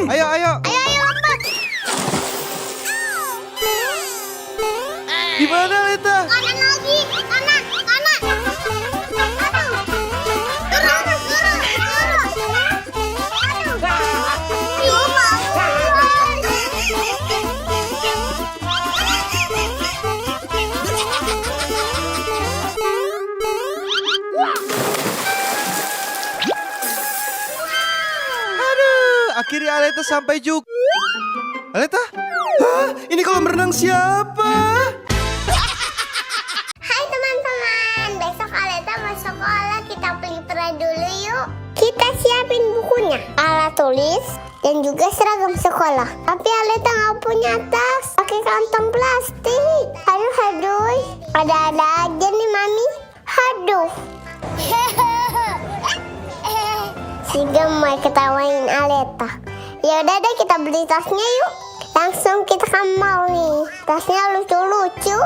Ayo, ayo. Ayo lompat. Di mana Aleta? Kanan lagi. Kanan. Aduh. Turun. Akhirnya Aleta sampai juga. Aleta? Hah? Ini kolam renang siapa? Hai teman-teman, besok Aleta mau sekolah, kita pelipera dulu yuk. Kita siapin bukunya, alat tulis, dan juga seragam sekolah. Tapi Aleta nggak punya tas, pakai kantong plastik. Aduh, ada-ada aja nih Mami. Aduh. Si gemoy ketawain Aleta. Ya udah deh, kita beli tasnya yuk. Langsung kita ke mall nih. Tasnya lucu-lucu.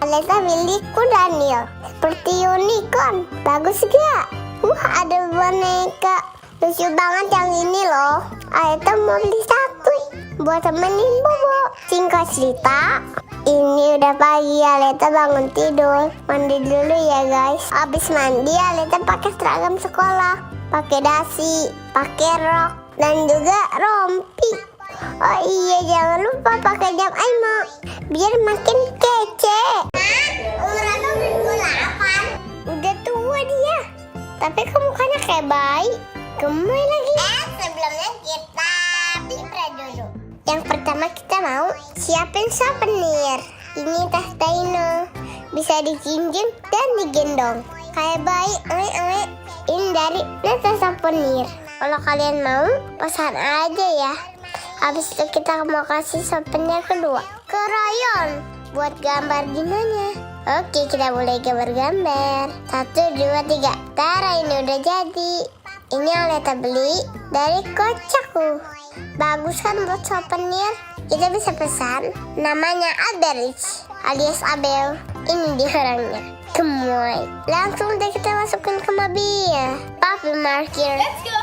Aleta milikku Daniel. Seperti unicorn. Bagus gak? Ada boneka. Lucu banget yang ini loh. Aleta mau beli satu buat temenin Bobo. Singkat cerita, ini udah pagi. Aleta bangun tidur. Mandi dulu ya guys. Habis mandi Aleta pakai seragam sekolah. Pakai dasi, pakai rok, dan juga rompi. Oh iya, jangan lupa pakai jam Aimo biar makin kece. Umur aku 28. Udah tua dia. Tapi kamu mukanya kayak bayi. Gemoy lagi. Sebelumnya kita pelipera dulu. Yang pertama kita mau siapin souvenir. Ini tas Dino. Bisa dijinjing dan digendong. Kayak bayi, Ini dari Neta Souvenir. Kalau kalian mau, pesan aja ya. Habis itu kita mau kasih souvenir kedua, krayon buat gambar gimana. Oke, kita mulai gambar-gambar. 1, 2, 3. Tara, ini udah jadi. Ini Aleta beli dari kocakku. Bagus kan buat souvenir? Kita bisa pesan. Namanya Aberich alias Abel. Ini dia orangnya. Gemoy. Langsung deh kita masukin ke mobil. Papi markir. Let's go.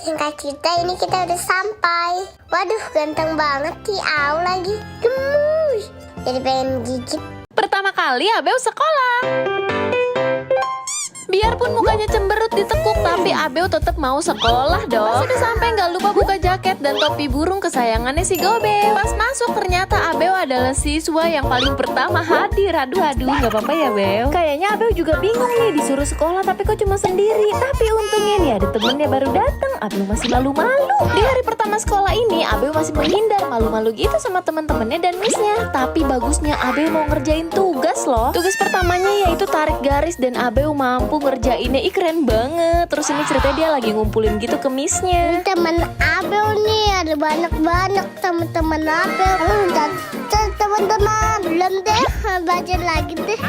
Singkat cerita, ini kita udah sampai. Waduh, ganteng banget Tiau lagi. Gemoy. Jadi pengen gigit. Pertama kali Abel sekolah. Biarpun mukanya cemberut ditekuk, tapi Abel tetap mau sekolah dong. Pas udah sampai nggak lupa buka jaket dan topi burung kesayangannya si Gobel. Pas masuk ternyata Abel adalah siswa yang paling pertama hadir. Aduh, nggak apa-apa ya Bel. Kayaknya Abel juga bingung nih disuruh sekolah tapi kok cuma sendiri. Tapi untungnya nih ada temennya baru datang. Abel masih malu-malu. Di hari pertama sekolah ini Abel masih menghindar malu-malu gitu sama teman-temannya dan missnya. Tapi bagusnya Abel mau ngerjain tugas loh. Tugas pertamanya yaitu tarik garis dan Abel mampu ngerjainnya. Keren banget. Terus ini ceritanya dia lagi ngumpulin gitu ke missnya. Teman Abel nih, ada banyak teman-teman Abel. Teman-teman, belum deh, baca lagi deh.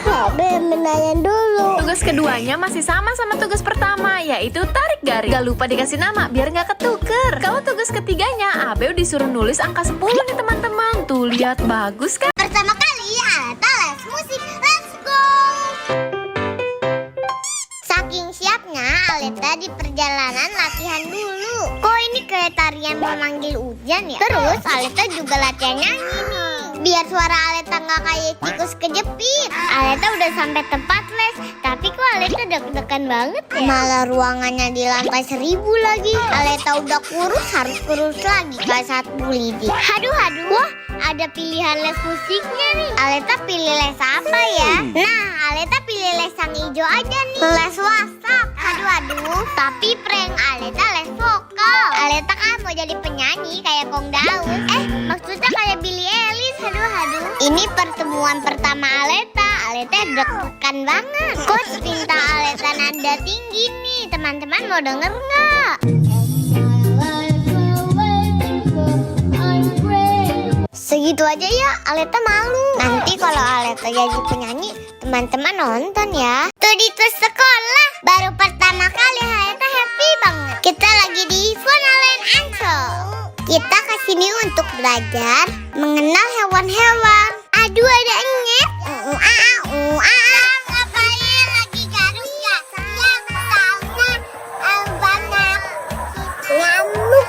Abel menanya dulu. Tugas keduanya masih sama tugas pertama, yaitu tarik garis. Gak lupa dikasih nama biar gak ketuker. Kalau tugas ketiganya Abel disuruh nulis angka 10 nih teman-teman. Tuh lihat, bagus kan? Pertama kali Aleta les musik. Let's go. Saking siapnya Aleta di perjalanan latihan dulu. Kok ini kayak tarian memanggil hujan ya? Terus Aleta juga latihan nyanyi nih. Biar suara Aleta nggak kayak tikus kejepit. Aleta udah sampai tempat les, tapi kok Aleta deg-degan banget ya? Malah ruangannya di lantai 1000 lagi. Aleta udah kurus, harus kurus lagi kayak saat bulidi. Aduh, wah ada pilihan les musiknya nih. Aleta pilih les apa ya? Nah, Aleta pilih les yang hijau aja nih. Les WhatsApp. Aduh, tapi prank Aleta les vokal. Aleta kan mau jadi penyanyi kayak Kong Daud. Maksudnya kayak Billie Eilish. Aduh. Ini pertemuan pertama Aleta. Aleta deg-degan banget. Coach minta Aleta nada tinggi nih. Teman-teman mau denger nggak? Segitu aja ya, Aleta malu. Nanti kalau Aleta jadi penyanyi, teman-teman nonton ya. Tuh di sekolah, baru pertama kali Aleta happy banget. Kita lagi di Funalen Ansel. Kita kesini untuk belajar mengenal hewan-hewan. Aduh, ada enyet. Ngapain lagi garuk ya? Yang banyak nyamuk.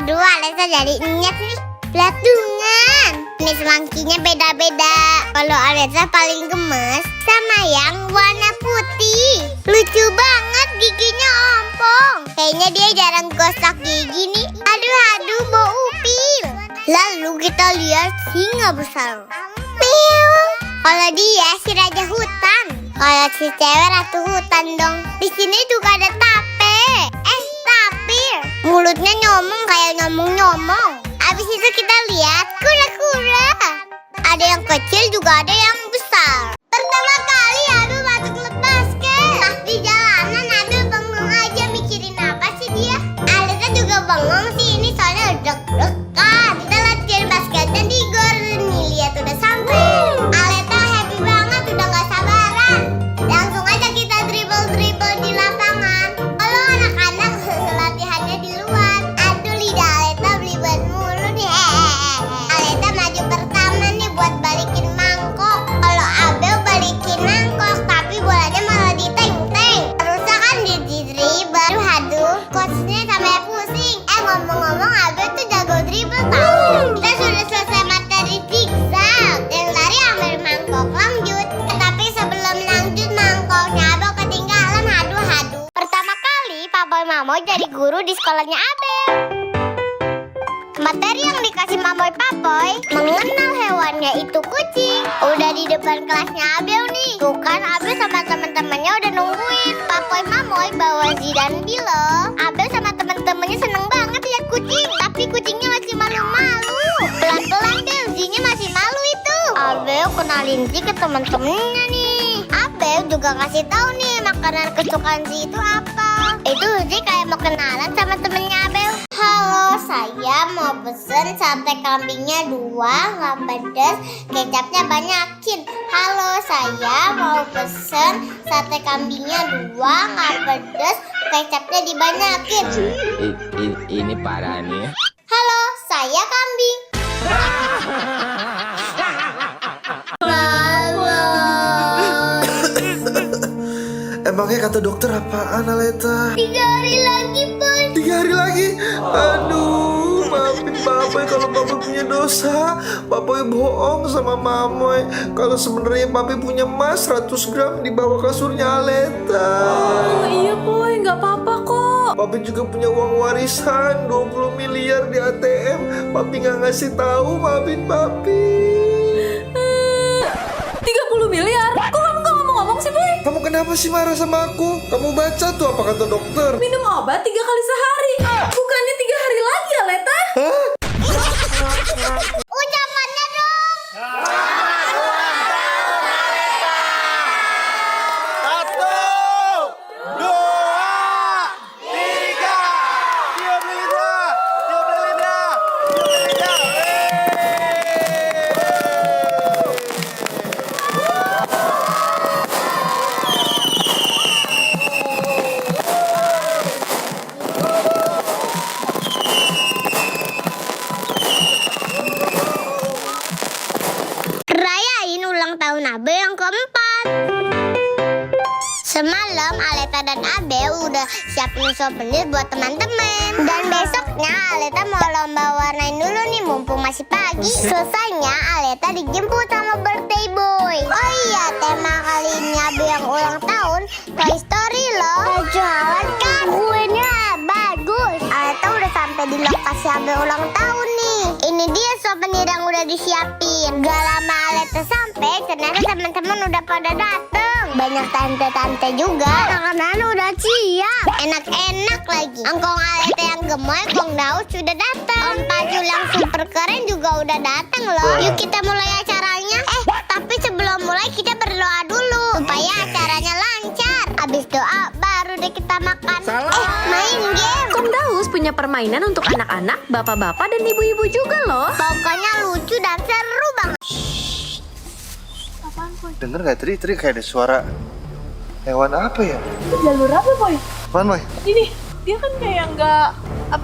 Aduh, Aleta jadi ingat nih. Belatungan. Ini semangkinya beda-beda. Kalau Aleta paling gemes sama yang warna putih. Lucu banget, giginya ompong. Kayaknya dia jarang gosok gigi nih. Aduh, bau upil. Lalu kita lihat singa besar. Meow. Kalau dia si raja hutan. Kalau si cewek ratu hutan dong. Di sini juga ada tape. Tapir. Mulutnya nyomong kayak nyomong-nyomong. Abis itu kita lihat kura-kura. Ada yang kecil juga ada yang besar. Pertama kali Abil masuk klub basket. Pas di jalanan Abil bengong aja mikirin apa sih dia. Aleta juga bengong sih, ini soalnya deg-degan. Kita latihan basketnya di gor nih, lihat udah sampai. Aleta happy banget, udah gak sabaran. Langsung aja kita dribble di lapangan. Kalau anak-anak latihannya di luar. Aduh, lidah Aleta belibet mulu nih. Aleta maju pertama nih buat balikin mangkok. Kalau Abel balikin mangkok, tapi bolanya malah diteng-teng. Harusnya kan di dribble. Aduh, coachnya sampai pusing. Ngomong-ngomong Abel tuh jago dribble tau. Kita sudah selesai materi zigzag. Yang lari ambil mangkok lanjut. Tapi sebelum lanjut mangkoknya Abel ketinggalan. Aduh. Pertama kali Papa Mamoy jadi guru di sekolahnya Abel. Materi yang dikasih Mamoy Papoy mengenal hewannya itu kucing. Udah di depan kelasnya Abel nih. Tuh kan Abel sama teman-temannya udah nungguin. Papoy Mamoy bawa Zi dan Bilo. Abel sama teman-temannya seneng banget lihat kucing. Tapi kucingnya masih malu-malu. Pelan-pelan deh, Zinya masih malu itu. Abel kenalin Zi ke teman-temannya nih. Abel juga kasih tahu nih makanan kesukaan Zi itu apa. Itu Zi kayak mau kenalan sama temennya Abel. Halo, saya mau pesen sate kambingnya 2, nggak pedas, kecapnya banyakin. Halo, saya mau pesen sate kambingnya 2, nggak pedas, kecapnya dibanyakin. Ini parah nih. Halo, saya kambing. Emangnya kata dokter apaan, Aleta? 3 hari lagi, Boy. 3 hari lagi? Aduh, maafin Papoy kalau Papoy punya dosa. Papoy bohong sama Mamoy. Kalau sebenarnya Papoy punya emas 100 gram di bawah kasurnya Aleta. Oh iya Boy, nggak apa-apa kok. Papi juga punya uang warisan 20 miliar di ATM. Papi nggak ngasih tahu, maafin Papi. 30 miliar? Kok kamu nggak ngomong-ngomong sih Boy? Kamu kenapa sih marah sama aku? Kamu baca tuh apa kata dokter? Minum obat 3 kali sehari. Bukannya 3 hari lagi ya Leta? Hah? Ucapannya dong. Rayain ulang tahun Abel yang keempat. Semalam Aleta dan Abel udah siapin souvenir buat teman-teman. Dan besoknya Aleta mau lomba warnain dulu nih mumpung masih pagi. Selesainya Aleta dijemput sama birthday boy. Oh iya, tema kali ini Abel yang ulang tahun Toy Story loh. Jalan kan? Kuenya bagus. Aleta udah sampai di lokasi Abel ulang tahun nih. Ini dia souvenir yang udah disiapin. Gak lama Aleta sampai, ternyata teman-teman udah pada dateng. Banyak tante-tante juga. Makanan udah siap. Enak-enak lagi. Engkong Aleta yang gemoy, Kong Daus sudah datang. Om Pajul yang super keren juga udah datang loh. Yuk kita mulai acaranya. Tapi sebelum mulai kita berdoa dulu supaya acaranya lancar. Habis doa baru deh kita makan. Main game. Kong Daus punya permainan untuk anak-anak, bapak-bapak dan ibu-ibu juga loh. Pokoknya lucu dan seru banget. Dengar nggak Tri kayak ada suara hewan apa ya? Jalur apa Boy? Apaan, Moy? Ini, dia kan kayak nggak,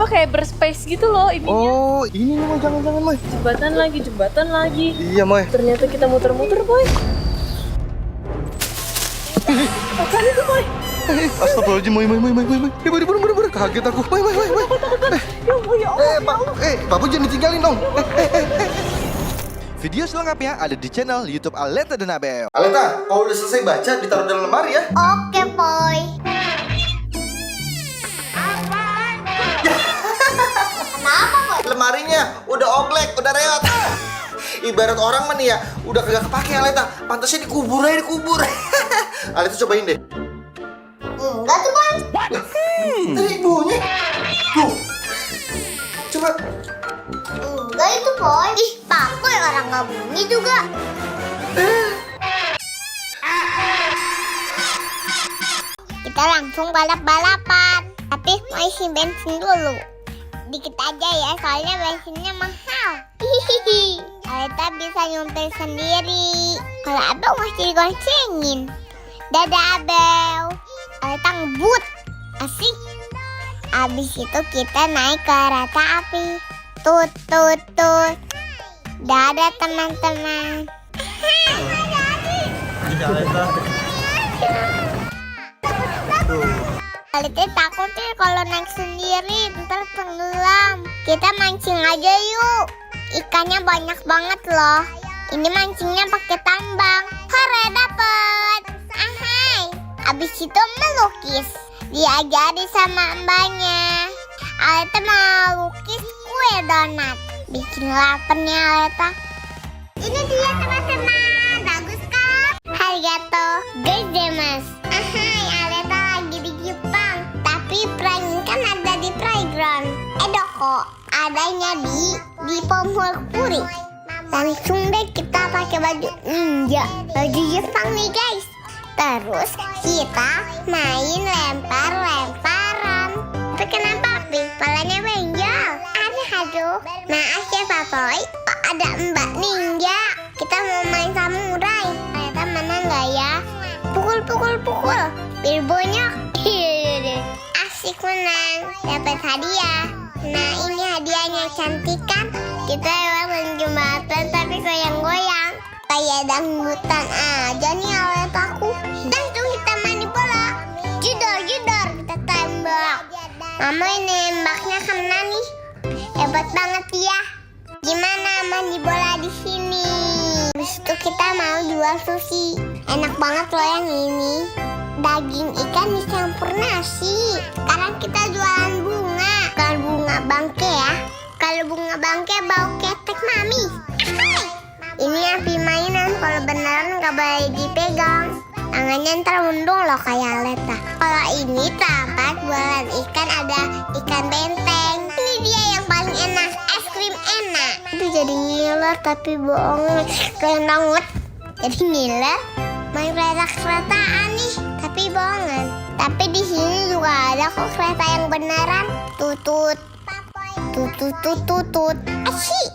kayak berspace gitu loh ininya. Oh, ini nih, Moy, jangan Moy. Jembatan lagi. Iya, Moy. Ternyata kita muter-muter Boy. Apaan itu Boy? Astagfirullahaladzim, Moy. Buru. Kaget aku. Moy. Ya Allah. Babu jangan ditinggalin dong. Video selengkapnya ada di channel YouTube Aleta dan Abel. Aleta, kalau udah selesai baca ditaruh dalam lemari ya. Oke, Boy. Kenapa, Boy? Lemarinya udah oblek, udah reot. Ibarat orang mah nih ya, udah kagak kepake Aleta. Pantasnya dikubur aja, dikubur. Aleta cobain deh. Enggak tuh, Boy. Tadi bunyi. Tuh. Coba. Enggak itu, Boy. Ih, pakai orang nggak bunyi juga. Kita langsung balap-balapan. Tapi mau isi bensin dulu. Dikit aja ya, soalnya bensinnya mahal. Hihihi. Aleta bisa nyuntik sendiri. Kalau Abel masih digoncengin. Dadah, Abel. Aleta ngebut. Asik. Abis itu kita naik ke kereta api. Tut, tut, tut. Dadah, teman-teman. Aleta takut nih kalau naik sendiri, ntar tenggelam. Kita mancing aja yuk. Ikannya banyak banget loh. Ini mancingnya pakai tambang. Hore, dapet. Ahai. Abis itu melukis. Diajari sama mbaknya. Aleta mau lukis kue donat. Bikin lapar nih Aleta. Ini dia teman-teman. Bagus kan? Arigato gozaimasu. Ahai, Aleta lagi di Jepang. Tapi prank kan ada di playground. Edoko adanya di Pomorpuri. Langsung deh kita pakai baju ninja. Baju Jepang nih guys. Terus kita main lempar-lemparan. Tapi kenapa palanya benjol? Aduh. Maaf ya Papoy, ada Mbak Ninja. Kita mau main samurai. Ternyata mana nggak ya? Pukul. Biar bonyok. Asik menang. Dapat hadiah. Nah ini hadiahnya, cantik kan? Kita lewat jembatan tapi goyang-goyang. Kayak dangdutan aja nih Aletaku. Langsung kita main di bola. Jedor, kita tembak. Mama ini nembaknya kena nih. Hebat banget ya. Gimana mandi bola di sini? Habis itu kita mau jual sushi. Enak banget loh yang ini. Daging ikan dicampur nasi. Sekarang kita jualan bunga. Bukan bunga bangke ya. Kalau bunga bangke bau ketek mami. Ini api mainan. Kalau beneran nggak boleh dipegang. Tangannya ntar mundung loh kayak Aleta. Kalau ini tempat jualan ikan, ada ikan benteng. Ini dia yang paling enak, es krim enak. Itu jadi ngiler tapi bohong. Keren banget. Jadi ngiler. Main kereta-keretaan nih, tapi bohongan. Tapi di sini juga ada kok kereta yang beneran. Tutut. Asyik.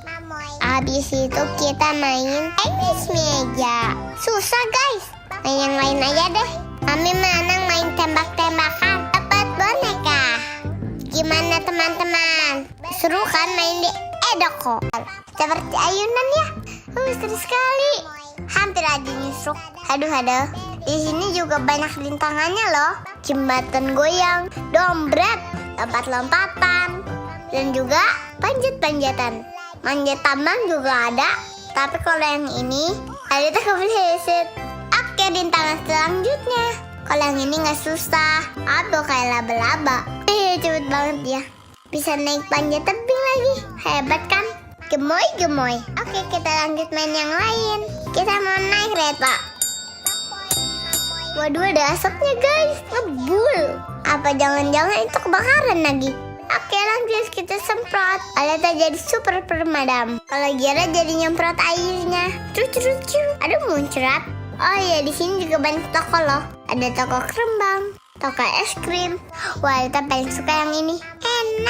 Habis itu kita main tenis meja. Susah guys. Main yang lain aja deh. Kami menang main tembak-tembakan. Dapat boneka. Gimana teman-teman? Seru kan main di Edoko? Seperti ayunan ya. Seru sekali. Hampir aja nyusruk. Aduh. Di sini juga banyak rintangannya loh. Jembatan goyang, dompet, tempat lompatan, dan juga panjat-panjatan. Manjat tambang juga ada. Tapi kalau yang ini, Aleta kebelet. Oke, rintangan selanjutnya. Kalau yang ini nggak susah. Atau kayak laba-laba. Cepet banget ya. Bisa naik panjat tebing lagi. Hebat kan? Gemoy. Oke, kita lanjut main yang lain. Kita mau naik kereta. Waduh, ada asapnya guys. Ngebul. Apa jangan-jangan itu kebakaran lagi? Oke, lanjut kita semprot. Aleta jadi super pemadam. Kalau Gira jadi nyemprot airnya. Cucu. Aduh, muncrat. Oh iya, di sini juga banyak toko loh. Ada toko kerembang, toko es krim. Wah, Aleta paling suka yang ini. Enak.